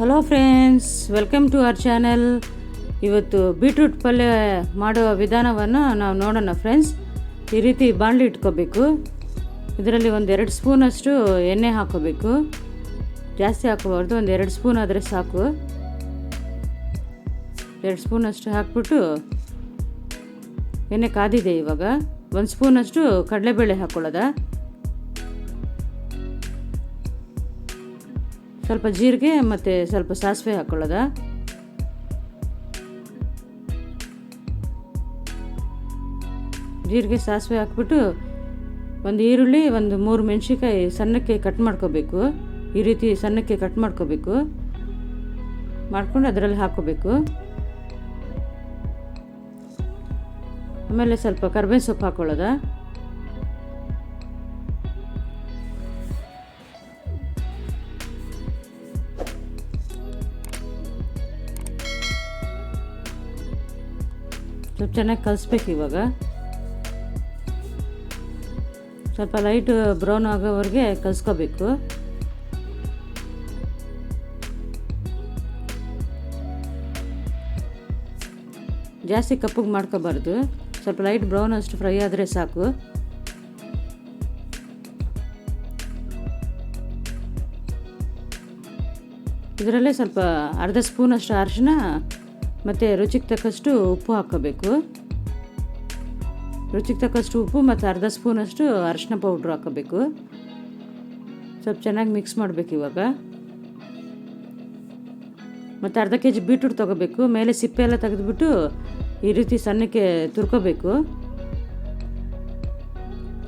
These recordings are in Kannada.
Hello friends, welcome to our channel. ಇವತ್ತು ಬೀಟ್ರೂಟ್ ಪಲ್ಯ ಮಾಡುವ ವಿಧಾನವನ್ನು ನಾವು ನೋಡೋಣ ಫ್ರೆಂಡ್ಸ್. ಈ ರೀತಿ ಬಾಣಲಿ ಇಟ್ಕೋಬೇಕು. ಇದರಲ್ಲಿ ಒಂದು 2 ಸ್ಪೂನಷ್ಟು ಎಣ್ಣೆ ಹಾಕೋಬೇಕು. ಜಾಸ್ತಿ ಹಾಕೋಬಾರ್ದು, ಒಂದು 2 ಸ್ಪೂನ್ ಆದರೆ ಸಾಕು. 2 ಸ್ಪೂನಷ್ಟು ಹಾಕ್ಬಿಟ್ಟು ಎಣ್ಣೆ ಕಾದಿದೆ. ಇವಾಗ 1 ಸ್ಪೂನಷ್ಟು ಕಡಲೆಬೇಳೆ ಹಾಕ್ಕೊಳ್ಳೋದ, ಸ್ವಲ್ಪ ಜೀರಿಗೆ ಮತ್ತು ಸ್ವಲ್ಪ ಸಾಸಿವೆ ಹಾಕ್ಕೊಳ್ಳೋದ. ಜೀರಿಗೆ ಸಾಸಿವೆ ಹಾಕ್ಬಿಟ್ಟು ಒಂದು ಈರುಳ್ಳಿ, ಒಂದು 3 ಮೆಣಸಿನ್ಕಾಯಿ ಸಣ್ಣಕ್ಕೆ ಕಟ್ ಮಾಡ್ಕೋಬೇಕು. ಈ ರೀತಿ ಸಣ್ಣಕ್ಕೆ ಕಟ್ ಮಾಡ್ಕೋಬೇಕು. ಮಾಡ್ಕೊಂಡು ಅದರಲ್ಲಿ ಹಾಕ್ಕೋಬೇಕು. ಆಮೇಲೆ ಸ್ವಲ್ಪ ಕರಿಬೇವು ಸೊಪ್ಪು ಹಾಕ್ಕೊಳ್ಳೋದ. ಸ್ವಲ್ಪ ಚೆನ್ನಾಗಿ ಕಲಿಸ್ಬೇಕು. ಇವಾಗ ಸ್ವಲ್ಪ ಲೈಟ್ ಬ್ರೌನ್ ಆಗೋವರೆಗೆ ಕಲಿಸ್ಕೋಬೇಕು. ಜಾಸ್ತಿ ಕಪ್ಪಗೆ ಮಾಡ್ಕೋಬಾರ್ದು, ಸ್ವಲ್ಪ ಲೈಟ್ ಬ್ರೌನ್ ಅಷ್ಟು ಫ್ರೈ ಆದರೆ ಸಾಕು. ಇದರಲ್ಲೇ ಸ್ವಲ್ಪ ಅರ್ಧ ಸ್ಪೂನಷ್ಟು ಅರಿಶಿನ ಮತ್ತು ರುಚಿಗೆ ತಕ್ಕಷ್ಟು ಉಪ್ಪು ಹಾಕ್ಕೋಬೇಕು. ರುಚಿಗೆ ತಕ್ಕಷ್ಟು ಉಪ್ಪು ಮತ್ತು ಅರ್ಧ ಸ್ಪೂನಷ್ಟು ಅರಿಶಿನ ಪೌಡ್ರ್ ಹಾಕ್ಕೋಬೇಕು. ಸ್ವಲ್ಪ ಚೆನ್ನಾಗಿ ಮಿಕ್ಸ್ ಮಾಡಬೇಕು. ಇವಾಗ ಮತ್ತು ಅರ್ಧ kg ಬೀಟ್ರೂಟ್ ತೊಗೋಬೇಕು. ಮೇಲೆ ಸಿಪ್ಪೆ ಎಲ್ಲ ತೆಗೆದುಬಿಟ್ಟು ಈ ರೀತಿ ಸಣ್ಣಕ್ಕೆ ತುರ್ಕೋಬೇಕು.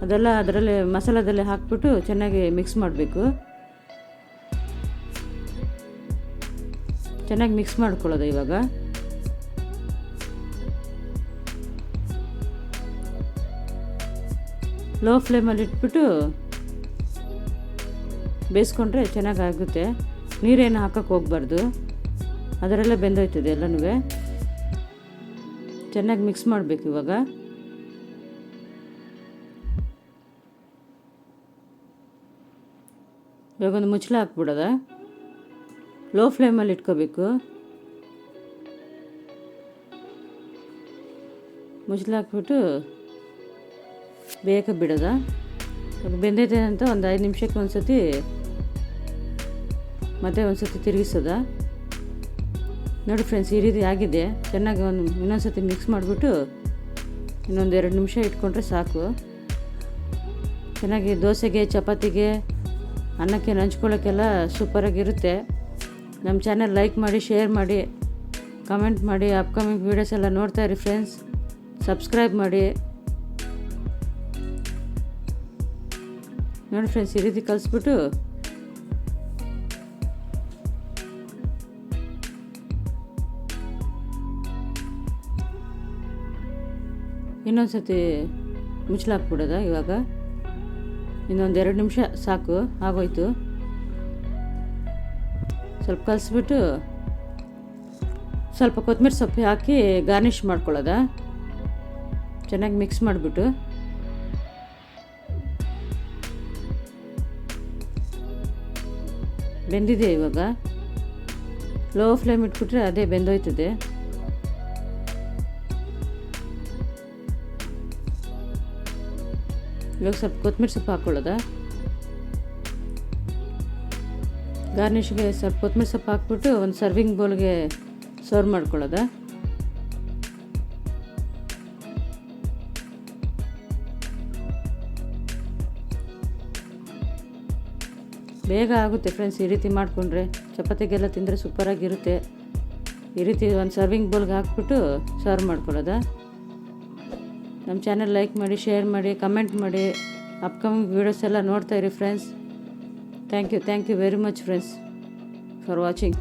ಅದೆಲ್ಲ ಅದರಲ್ಲೇ ಮಸಾಲದಲ್ಲೇ ಹಾಕ್ಬಿಟ್ಟು ಚೆನ್ನಾಗಿ ಮಿಕ್ಸ್ ಮಾಡಬೇಕು. ಚೆನ್ನಾಗಿ ಮಿಕ್ಸ್ ಮಾಡ್ಕೊಳ್ಳೋದು. ಇವಾಗ ಲೋ ಫ್ಲೇಮಲ್ಲಿ ಇಟ್ಬಿಟ್ಟು ಬೇಯಿಸ್ಕೊಂಡ್ರೆ ಚೆನ್ನಾಗಾಗುತ್ತೆ. ನೀರೇನು ಹಾಕೋಕ್ಕೆ ಹೋಗ್ಬಾರ್ದು, ಅದರಲ್ಲೇ ಬೆಂದೋಯ್ತದೆ ಎಲ್ಲನೂ. ಚೆನ್ನಾಗಿ ಮಿಕ್ಸ್ ಮಾಡಬೇಕು. ಇವಾಗೊಂದು ಮುಚ್ಚಳ ಹಾಕ್ಬಿಡೋದ. ಲೋ ಫ್ಲೇಮಲ್ಲಿ ಇಟ್ಕೋಬೇಕು. ಮುಚ್ಚಳ ಹಾಕ್ಬಿಟ್ಟು ಬೇಗ ಬಿಡೋದ. ಅದು ಬೆಂದೈತೆ ಅಂತ ಒಂದು 5 ನಿಮಿಷಕ್ಕೆ ಒಂದ್ಸತಿ ಮತ್ತೆ ಒಂದ್ಸತಿ ತಿರುಗಿಸೋದ. ನೋಡಿ ಫ್ರೆಂಡ್ಸ್, ಈ ರೀತಿ ಆಗಿದೆ. ಚೆನ್ನಾಗಿ ಇನ್ನೊಂದು ಸತಿ ಮಿಕ್ಸ್ ಮಾಡಿಬಿಟ್ಟು ಇನ್ನೊಂದು 2 ನಿಮಿಷ ಇಟ್ಕೊಂಡ್ರೆ ಸಾಕು. ಚೆನ್ನಾಗಿ ದೋಸೆಗೆ, ಚಪಾತಿಗೆ, ಅನ್ನಕ್ಕೆ ನಂಚ್ಕೊಳ್ಳೋಕ್ಕೆಲ್ಲ ಸೂಪರಾಗಿರುತ್ತೆ. ನಮ್ಮ ಚಾನೆಲ್ ಲೈಕ್ ಮಾಡಿ, ಶೇರ್ ಮಾಡಿ, ಕಮೆಂಟ್ ಮಾಡಿ. ಅಪ್ಕಮಿಂಗ್ ವೀಡಿಯೋಸ್ ಎಲ್ಲ ನೋಡ್ತಾ ಇರಿ ಫ್ರೆಂಡ್ಸ್. ಸಬ್ಸ್ಕ್ರೈಬ್ ಮಾಡಿ. ನೋಡಿ ಫ್ರೆಂಡ್ಸ್, ಈ ರೀತಿ ಕಲಿಸ್ಬಿಟ್ಟು ಇನ್ನೊಂದು ಸತಿ ಮುಚ್ಚಳ ಹಾಕ್ಬಿಡೋದ. ಇವಾಗ ಇನ್ನೊಂದು 2 ನಿಮಿಷ ಸಾಕು, ಆಗೋಯ್ತು. ಸ್ವಲ್ಪ ಕಲಿಸ್ಬಿಟ್ಟು ಸ್ವಲ್ಪ ಕೊತ್ತಂಬರಿ ಸೊಪ್ಪು ಹಾಕಿ ಗಾರ್ನಿಷ್ ಮಾಡ್ಕೊಳ್ಳೋದ. ಚೆನ್ನಾಗಿ ಮಿಕ್ಸ್ ಮಾಡಿಬಿಟ್ಟು ಬೆಂದಿದೆ. ಇವಾಗ ಲೋ ಫ್ಲೇಮ್ ಇಟ್ಬಿಟ್ರೆ ಅದೇ ಬೆಂದೋಯ್ತದೆ. ಇವಾಗ ಸ್ವಲ್ಪ ಕೊತ್ತಂಬರಿ ಸೊಪ್ಪು ಹಾಕ್ಕೊಳ್ಳೋದ. ಗಾರ್ನಿಷ್ಗೆ ಸ್ವಲ್ಪ ಕೊತ್ತಂಬರಿ ಸೊಪ್ಪು ಹಾಕ್ಬಿಟ್ಟು ಒಂದು ಸರ್ವಿಂಗ್ ಬೌಲ್ಗೆ ಸರ್ವ್ ಮಾಡ್ಕೊಳ್ಳೋದ. ಬೇಗ ಆಗುತ್ತೆ ಫ್ರೆಂಡ್ಸ್. ಈ ರೀತಿ ಮಾಡಿಕೊಂಡ್ರೆ ಚಪಾತಿಗೆಲ್ಲ ತಿಂದರೆ ಸೂಪರಾಗಿರುತ್ತೆ. ಈ ರೀತಿ ಒಂದು ಸರ್ವಿಂಗ್ ಬೌಲ್ಗೆ ಹಾಕ್ಬಿಟ್ಟು ಸರ್ವ್ ಮಾಡ್ಕೊಳ್ಳೋದ. ನಮ್ಮ ಚಾನೆಲ್ ಲೈಕ್ ಮಾಡಿ, ಶೇರ್ ಮಾಡಿ, ಕಮೆಂಟ್ ಮಾಡಿ. ಅಪ್ಕಮಿಂಗ್ ವೀಡಿಯೋಸ್ ಎಲ್ಲ ನೋಡ್ತಾ ಇರಿ friends. Thank you very much friends for watching.